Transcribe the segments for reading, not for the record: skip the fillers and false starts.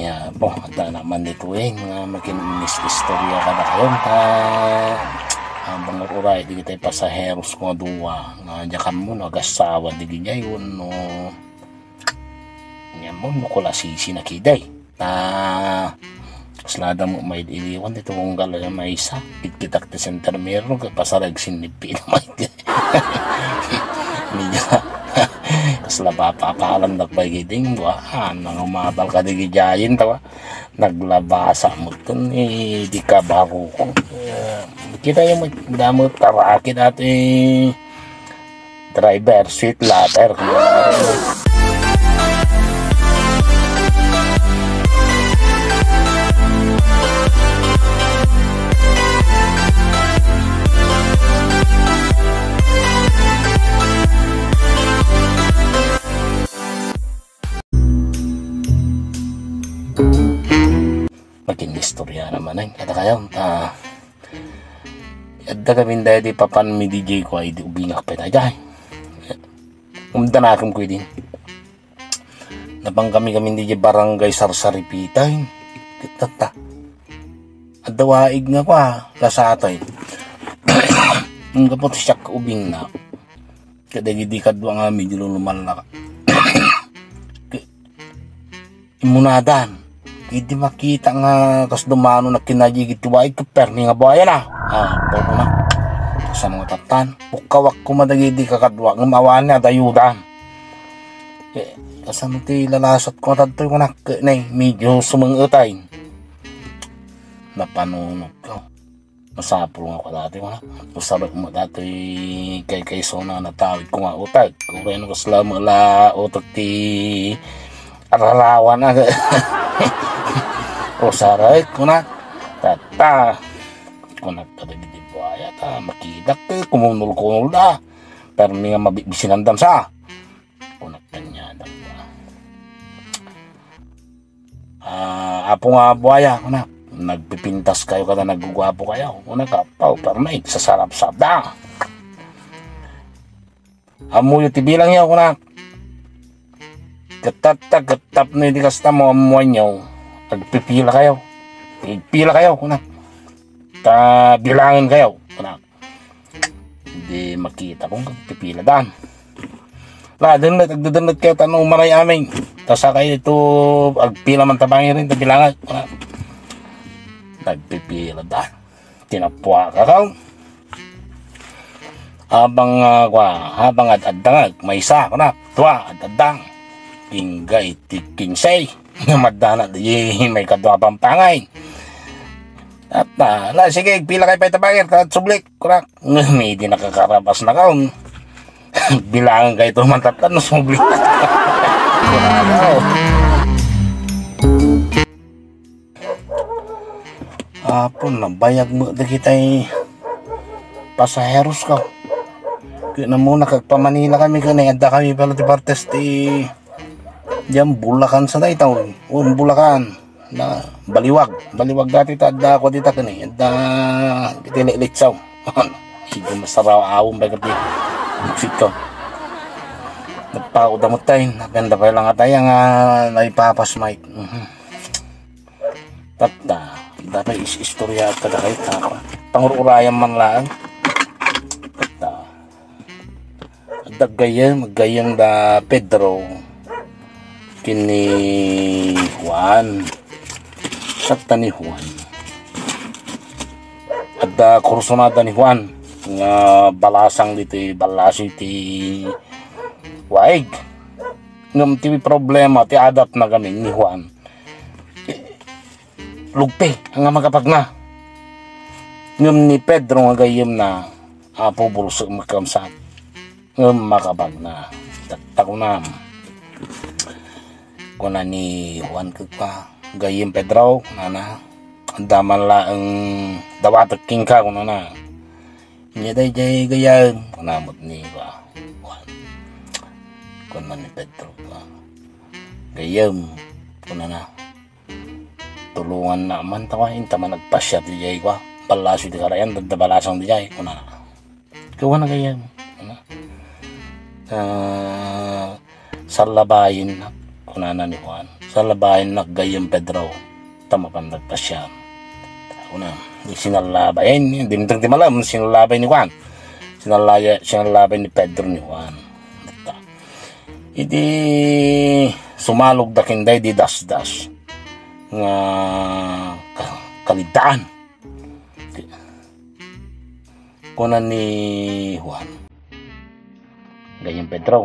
Kaya po, ada naman dito nga makinis istorya ka na kayo habang uray di kita pasaheros ko duwa nga jakan mo nagasawa di ganyan no nga mo nukula sisi na kiday kaslada mo may iliwan dito kung gala may isa kitkitak ti center meron pasarag sinipi na may niya kasla papapalan na pagiging nang umatal ka di gijayin tawa naglabasa mo dun di ka baro ko kita yung damot tarakit at driver seat ladder maging istorya naman ay kata kayo adda kami dahil di papan mi DJ ko ay di ubingak pa na dyan umdanakam ko din nabang kami DJ barangay Sarsaripitay kitata adda waig nga kwa kasatay ang kapot siya ubing na kadagidi kadwa nga medyo lumalaka imunadan hindi makita nga kas dumano na kinajigit tiwaig kaperni nga buhaya na todo na sa mga tatan bukawak kumadagidi kakadwa ng mawan niya dayudan kasano ti lalasat ko tatoy ko na medyo sumangutay napanunod ko masapro nga ko dati ko na usarap mo dati kay sona natawid ko nga utay kung kaya nung kasla mula utot ti aralawan na o saray ko na tata ko na kadagidi buhaya ta makidak kumunul da pero nga mabisinandam sa ko na kanyada apo nga buhaya ko na nagpipintas kayo kada nagugwapo kayo ko na kapaw pero may sasarap-sap da amuyo tibilang yaw ko na gatap na hindi kasta mo amuan nyo nagpipila kayo pila kayo kuna bilangin kayo kuna hindi makita kung pipila dan ladin na tagdadanat kayo tanong maray aming tasa kayo ito agpila man tabangin rin tabilangan kuna nagpipila dan tinapwa ka kaw habang at-adangag may isa kuna tuwa at-adang ingay tikinsay nga madana di may kadwa pampangay at sige pila kay paitabagir at sublik kurak may di nakakarapas na kaon bilangan kayo ito mantatlan no sublik apon na bayag mo na kita'y pasaheros ka kaya na muna kagpamanila kami kanay adda kami pala di partes di diyan Bulacan sa daytaw Bulacan na baliwag dati tada ako dita kani da tinilit-saw hindi masaraw awong ba gabi sito nagpako damot tayo napenda pa lang tayo nga naipapas mic tata dapat istorya kada kayo pangururayan man lang tata magayang da Pedro kini Juan sakta ni Juan ada kursunada ni Juan nga balasang dito balasi ti waig ngam ti problema ti adapt na kami ni Juan lugpe nga magapag na ngam ni Pedro nga gayem na apo bulso makamsat ngam makapag na takunam kuna ni Juan ka gayem Pedro nana andaman la ang dawatak king ka kuna na niya day jay gayam kunamot ni Juan kuna ni Pedro gayem kuna na tulungan naman tawain tama nagpasya di jay ko palasyo di karayan dadabalasang di jay kuna na kawan na gayam kuna sa labayin kunana ni Juan sa labahin naggayang Pedro tamapan nagpasyan ako na sinalabay hindi nitang timalam sinalabay ni Juan sinalabay ni Pedro ni Juan idi sumalog da kinday di dasdas nga kalidaan kunan ni Juan gayang Pedro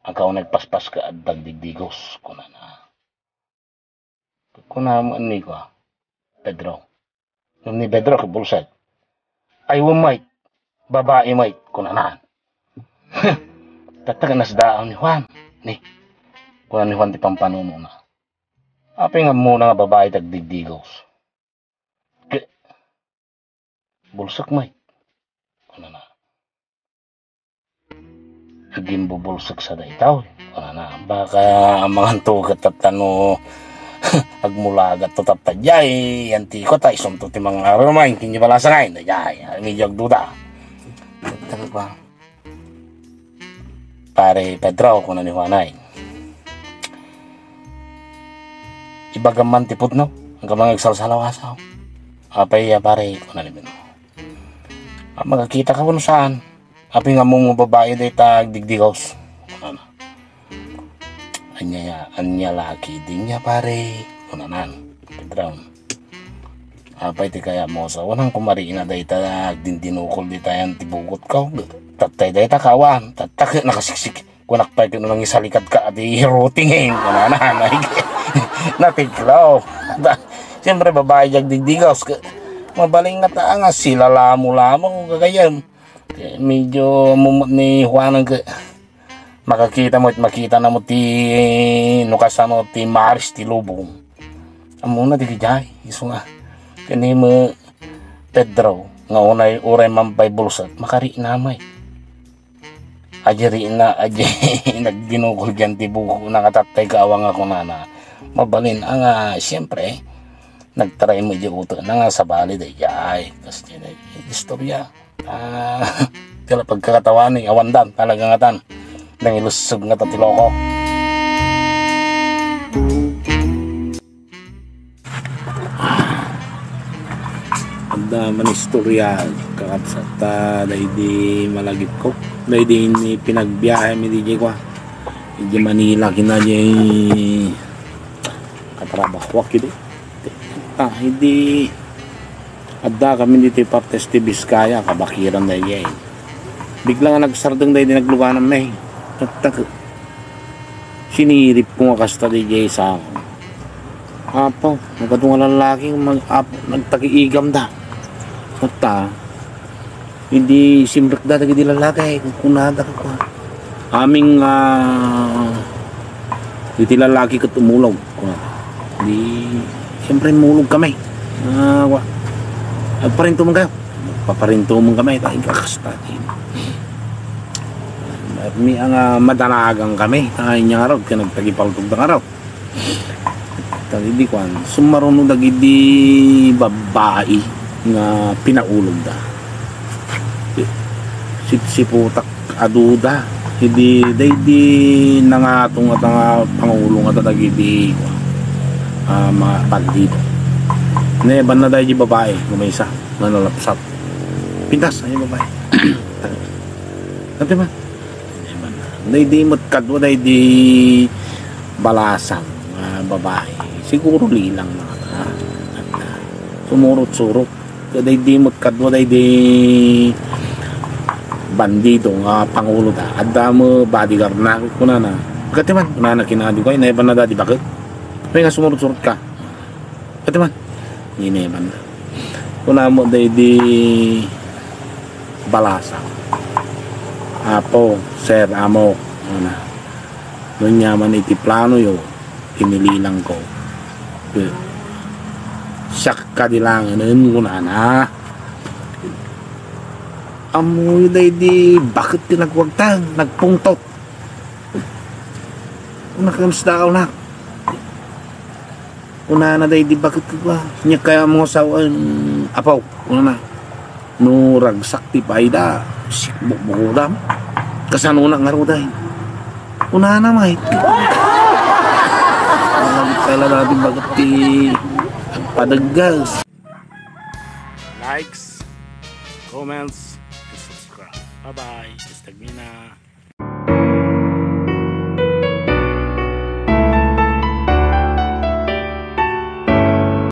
akaw nagpaspas ka at dagdigdigos kunan mo ni ko Pedro nung ni Pedro kabulsad ay wamay babae may kunanan tataga nasdaan ni Juan ni kunan ni Juan ti pampano muna apay nga muna nga babae dagdigdigos bulsak may kunan aging bubulsak sa daitaw baka ang mga tugat at agmulagat to taptadyay yanti ko tayo sumto ti mga araw main kinyo pala sa ngayon medyo agduda tagal ba pare Pedro kung ni Juanay ibagaman tipot no hanggang mga agsalsalawasaw apay pare kung ni Bino magkakita ka kung saan apay nga mong babae day tagdigdigos anya laki din niya pare kunanan Pedro apay ti kaya mo sa unang kumari na day dinukol di tayo tibugot ka tatay day kawan tatak nakasiksik kunak pa kung nang isalikad ka di routing kunanan natiklaw siyempre babae digdigos mabaling nga taa nga sila lamo-lamo kagayam medyo mumot ni Juan makakita mo at makita na mo ti nukasano ti Maris ti Lubong amuna di kajay iso nga kani mo Pedro nga unay uray mampay bulsat makari namay ajari na nagginukol dyan ti buko nakatatay kaawang ako na mabalin ang siyempre nagtry mo di uto na nga sa bali day jay kasi istorya kala pagkakatawan ni awandan talaga nga tan nang ilusog nga tatiloko anda man istorya kakatsata day di malagip ko day di pinagbiyahe mi di ko di Manila kinadya katrabaho kidi hindi adda kami dito partes ti Biskaya kabakiran na yan bigla nga nagsardang dahi di nagluganan may sinirip ko nga kasta di jay sa apo nagkatong lalaking nagtakiigam da hindi simbrek da di lalaki kunada ko aming di lalaki katumulog di siyempre mulog kami paparinto mong kayo paparinto mong kami tayo kakastatin may ang madanagang kami tayo niya araw ka nagtagipaltog ng araw tayo di ko sumarunod di babae nga pinaulog da siputak aduda hindi di nangatong at nga pangulong at di mga pagdito neban na dahil di babae gumaysa nanalapsat pintas ay babae natin man neban na dahil di matkadwa dahil di balasang babae siguro lilang na sumurot-surot dahil di matkadwa dahil di bandido nga pangulo da adda mo bodyguard na kuna na pagkati man kuna na kinadi ko ay neban na dahil bakit may nga sumurot-surot ka pagkati man ineman na kuna mo day di balasa apo sir amo na nun yaman iti plano yo pinililang ko siyak kadilangan nun kuna na amoy day di bakit tinagwagtang nagpungtot nakamusdaaw na una na day di bakit ba niya kaya mga sawan apaw una na no ragsak ti paida sikbuk bukudam kasano na nga ro day una na may Kala natin bakit padaggas. Likes, comments, and subscribe. Bye bye. Stagmina.